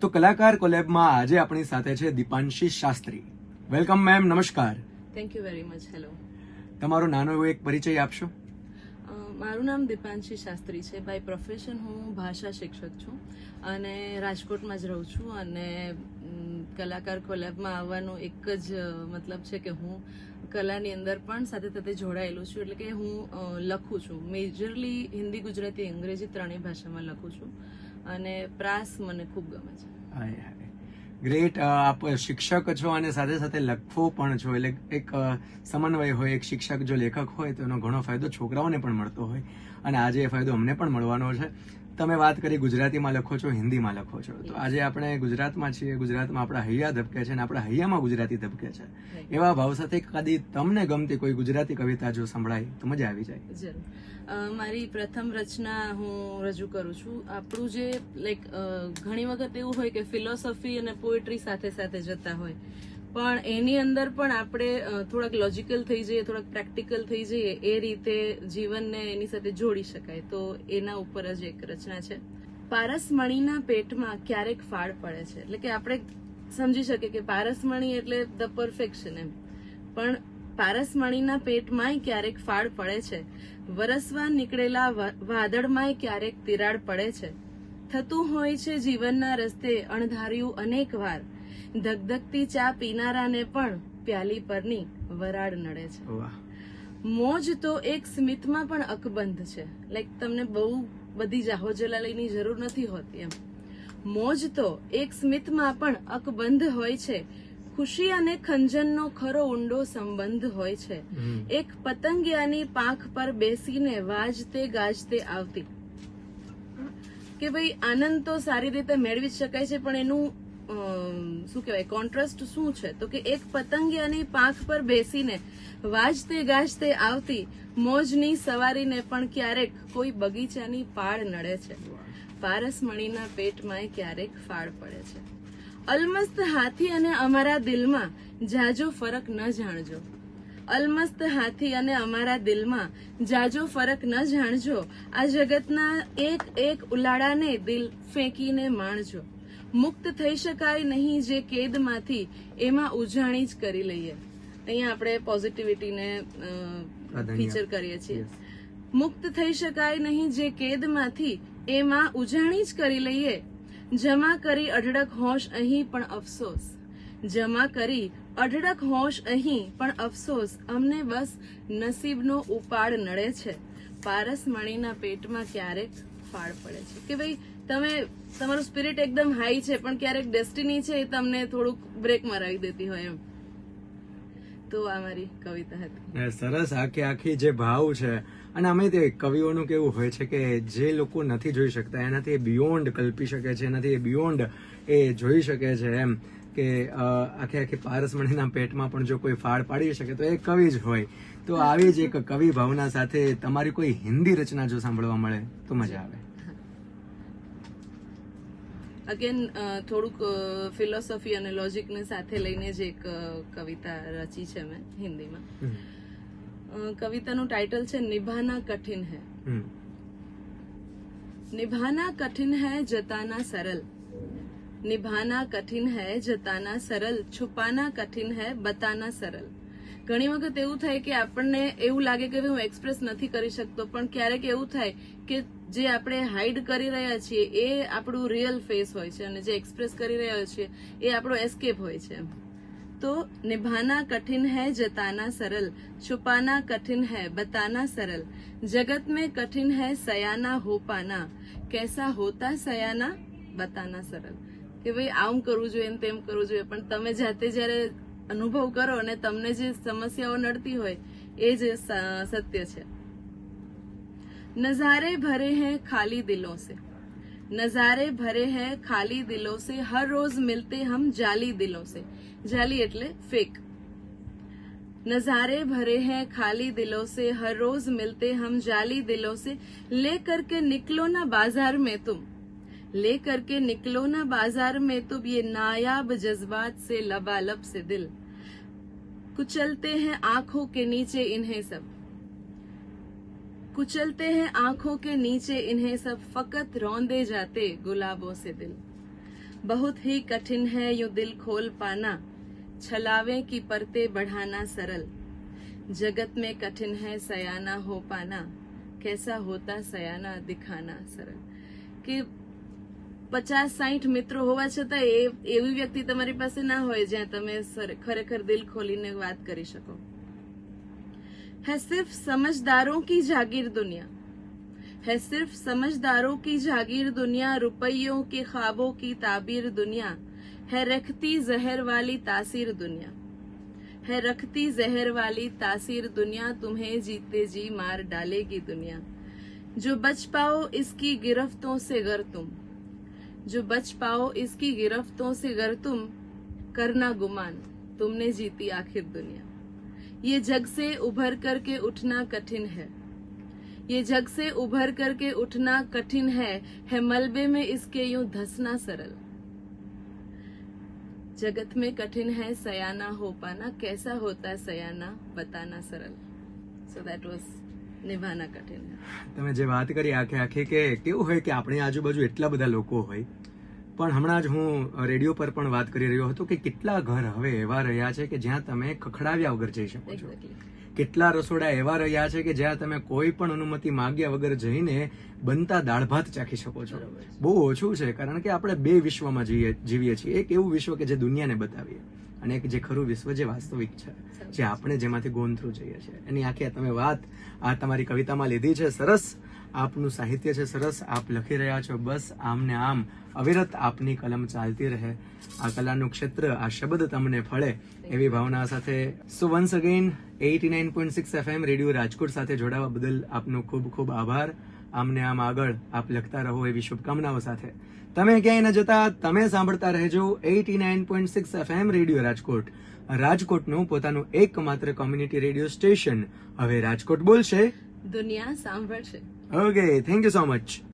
તો કલાકાર કોલેબમાં આજે આપણી સાથે છે દીપાંશી શાસ્ત્રી. વેલકમ મેમ, નમસ્કાર. Thank you very much. Hello. તમારો નાનો એવો એક પરિચય આપશો? મારું નામ દીપાંશી શાસ્ત્રી છે. બાય પ્રોફેશન હું ભાષા શિક્ષક છું અને રાજકોટમાં જ રહું છું. અને કલાકાર કોલેબમાં આવવાનો એક જ મતલબ છે કે હું કલાની અંદર પણ સાથે સાથે જોડાયેલું છું. એટલે કે હું લખું છું. મેજરલી હિન્દી, ગુજરાતી, અંગ્રેજી ત્રણેય ભાષામાં લખું છું અને પ્રાસ મને ખૂબ ગમે છે. ગ્રેટ. આપ શિક્ષક છો અને સાથે સાથે લખવો પણ છો, એટલે એક સમન્વય હોય. એક શિક્ષક જો લેખક હોય તો એનો ઘણો ફાયદો છોકરાઓને પણ મળતો હોય અને આજે એ ફાયદો અમને પણ મળવાનો છે. તમે વાત કરી ગુજરાતીમાં લખો છો, હિન્દીમાં લખો છો, તો આજે આપણે ગુજરાતમાં છીએ. ગુજરાતમાં આપણા હૈયા ધબકે છે અને આપણા હૈયામાં ગુજરાતી ધબકે છે. એવા ભાવ સાથે કદી તમને ગમતી કોઈ ગુજરાતી કવિતા જો સંભળાય તો મજા આવી જાય. જરૂર. મારી પ્રથમ રચના હું રજૂ કરું છું. આપણું જે લાઈક ઘણી વખત એવું હોય કે ફિલોસોફી અને પોએટ્રી સાથે સાથે જતા હોય, પણ એની અંદર પણ આપણે થોડાક લોજિકલ થઈ જઈએ, થોડાક પ્રેક્ટિકલ થઈ જઈએ, એ રીતે જીવનને એની સાથે જોડી શકાય. તો એના ઉપર જ એક રચના છે. પારસમણીના પેટમાં ક્યારેક ફાળ પડે છે. એટલે કે આપણે સમજી શકીએ કે પારસમણી એટલે ધ પરફેક્શન એમ, પણ પારસમણીના પેટમાંય ક્યારેક ફાળ પડે છે. વરસવા નીકળેલા વાદળમાંય ક્યારેક તિરાડ પડે છે. થતું હોય છે જીવનના રસ્તે અણધાર્યું અનેક વાર. ધગધગતી ચા પીનારાને પણ પ્યાલી પરની વરાળ નડે છે. મોજ તો એક સ્મિતમાં પણ અકબંધ છે. લાઈક તમને બહુ બધી જાહોજલાલીની જરૂર નથી હોતી એમ. મોજ તો એક સ્મિતમાં પણ અકબંધ હોય છે. ખુશી અને ખંજનનો ખરો ઊંડો સંબંધ હોય છે. એક પતંગિયાની પાંખ પર બેસીને વાજતે ગાજતે આવતી. કે ભાઈ આનંદ તો સારી રીતે મેળવી શકાય છે, પણ એનું શું કહેવાય, કોન્ટ્રાસ્ટ શું છે? તો કે એક પતંગિયાની પાંખ પર બેસીને વાજતે ગાજતે આવતી મોજની સવારીને પણ ક્યારેક કોઈ બગીચાની પાળ નડે છે. પારસમણીના પેટમાં ક્યારેક ફાળ પડે છે. અલમસ્ત હાથી અને અમારા દિલમાં જાજો ફરક ન જાણજો. અલમસ્ત હાથી અને અમારા દિલમાં જાજો ફરક ન જાણજો. આ જગતના એક એક ઉલાળાને દિલ ફેંકીને માણજો. મુક્ત થઈ શકાય નહીં જે કેદમાંથી, એમાં ઉજાણી જ કરી લઈએ. અહીંયા આપણે પોઝિટિવિટીને ફીચર કરીએ છીએ. મુક્ત થઈ શકાય નહીં જે કેદમાંથી, એમાં ઉજાણી જ કરી લઈએ. જમા કરી અઢળક હોશ અહીં પણ અફસોસ. જમા કરી અઢળક હોશ અહીં પણ અફસોસ. અમને બસ નસીબનો ઉપાડ નડે છે. પારસમણીના પેટમાં ક્યારેક ફાળ પડે છે. કે ભાઈ તમારું સ્પિરિટ એકદમ હાઈ છે, પણ ક્યારેક ડેસ્ટિની છે એ તમને થોડુંક બ્રેક મરાવી દેતી હોય એમ. તો આ મારી કવિતા હતી. સરસ. આખી જે ભાવ છે, અને અમે તે કવિઓનું કેવું હોય છે કે જે લોકો નથી જોઈ શકતા એનાથી બિયોન્ડ કલ્પી શકે છે, એનાથી બિયોન્ડ એ જોઈ શકે છે. એમ કે આખી પારસમણીના પેટમાં પણ જો કોઈ ફાળ પાડી શકે તો એ કવિ જ હોય. તો આવી જ એક કવિ ભાવના સાથે તમારી કોઈ હિન્દી રચના જો સાંભળવા મળે તો મજા આવે. અગેન થોડુંક ફિલોસોફી અને લોજિકને સાથે લઈને જ એક કવિતા રચી છે મેં હિન્દીમાં. કવિતાનું ટાઇટલ છે નિભાના કઠિન હૈ. નિભાના કઠિન હૈ જતાના સરલ. નિભાના કઠિન હૈ જતાના સરલ. છુપાના કઠિન હૈ બતાના સરલ. ઘણી વખત એવું થાય કે આપણને એવું લાગે કે હું એક્સપ્રેસ નથી કરી શકતો, પણ ક્યારેક એવું થાય કે જે આપણે હાઈડ કરી રહ્યા છીએ એ આપણું રિયલ ફેસ હોય છે અને જે એક્સપ્રેસ કરી રહ્યા છીએ એ આપણો એસ્કેપ હોય છે. તો નિભાના કઠિન હૈ જતાના સરલ. છુપાના કઠિન હૈ બતાના સરલ. જગત में कठिन है सयाना हो पाना. कैसा होता सयाना बताना सरल. કે ભાઈ આમ કરવું જોઈએ, તેમ કરવું જોઈએ, પણ તમે જાતે જયારે અનુભવ કરો અને તમને જે સમસ્યાઓ નડતી હોય એ જ સત્ય છે. નઝારે ભરે हैं खाली दिलों से. नजारे भरे हैं खाली दिलों से. हर रोज मिलते हम जाली दिलों से. जाली એટલે ફેક. नजारे भरे हैं खाली दिलों से. हर रोज मिलते हम जाली दिलों से. ले करके निकलो ना बाजार में तुम. ले करके निकलो ना बाजार में तुम. ये नायाब जज्बात से लबालब से दिल. कुचलते हैं आंखों के नीचे इन्हें सब. कुचलते हैं आंखों के नीचे इन्हें सब. फकत रौंदे जाते गुलाबों से दिल. बहुत ही कठिन है यूं दिल खोल पाना, छलावे की परते बढ़ाना सरल। जगत में कठिन है सयाना हो पाना, कैसा होता सयाना दिखाना सरल. કે 50-60 મિત્રો હોવા છતાં એવી વ્યક્તિ તમારી પાસે ના હોય જ્યાં તમે ખરેખર દિલ ખોલીને વાત કરી શકો. है सिर्फ समझदारों की जागीर दुनिया, है सिर्फ समझदारों की जागीर दुनिया, रुपयों के ख्वाबों की ताबीर दुनिया, है रखती जहर वाली तासीर दुनिया, है रखती जहर वाली तासीर दुनिया, तुम्हें जीते जी मार डालेगी दुनिया. जो बच पाओ इसकी गिरफ्तों से गर तुम, जो बच पाओ इसकी गिरफ्तों से गर तुम, करना गुमान तुमने जीती आखिर दुनिया. ये जग से उभर करके उठना कठिन है, ये जग से उभर करके उठना कठिन है मलबे में इसके यूं धसना सरल. जगत में कठिन है सयाना हो पाना, कैसा होता सयाना बताना सरल. So that was નિભાના કઠિન. તમે જે વાત કરી આખે કે કેવું હોય કે આપણી આજુબાજુ એટલા બધા લોકો હોય, પણ હમણાં જ હું રેડિયો પર પણ વાત કરી રહ્યો હતો કે કેટલા ઘર હવે એવા રહ્યા છે કે જ્યાં તમે ખખડાવ્યા વગર જઈ શકો છો. કેટલા રસોડા એવા રહ્યા છે કે જ્યાં તમે કોઈ પણ અનુમતિ માંગ્યા વગર જઈને બનતા દાળ ભાત ચાખી શકો છો. બહુ ઓછું છે, કારણ કે આપણે બે વિશ્વમાં જીવીએ છીએ. એક એવું વિશ્વ કે જે દુનિયાને બતાવીએ, અને એક જે ખરું વિશ્વ જે વાસ્તવિક છે, જે આપણે જેમાંથી ગોન થ્રુ જઈએ છીએ. એની આખી તમે વાત આ તમારી કવિતામાં લીધી છે. સરસ આપનું સાહિત્ય છે, સરસ આપ લખી રહ્યા છો. બસ આમ ને આમ અવિરત આપની કલમ ચાલતી રહે. આ કલાનું ક્ષેત્ર, આ શબ્દ તમને ફળે એવી ભાવના સાથે. સો once again 89.6 FM radio Rajkot સાથે જોડાવા બદલ આપનો ખૂબ ખૂબ આભાર. આમને આમ આગળ આપ લખતા રહો એવી શુભકામનાઓ સાથે તમે ક્યાંય ન જતા, તમે સાંભળતા રહેજો 89.6 FM રેડિયો રાજકોટ, રાજકોટનું પોતાનું એકમાત્ર કોમ્યુનિટી રેડિયો સ્ટેશન. હવે રાજકોટ બોલશે, દુનિયા સાંભળશે. Okay, thank you so much.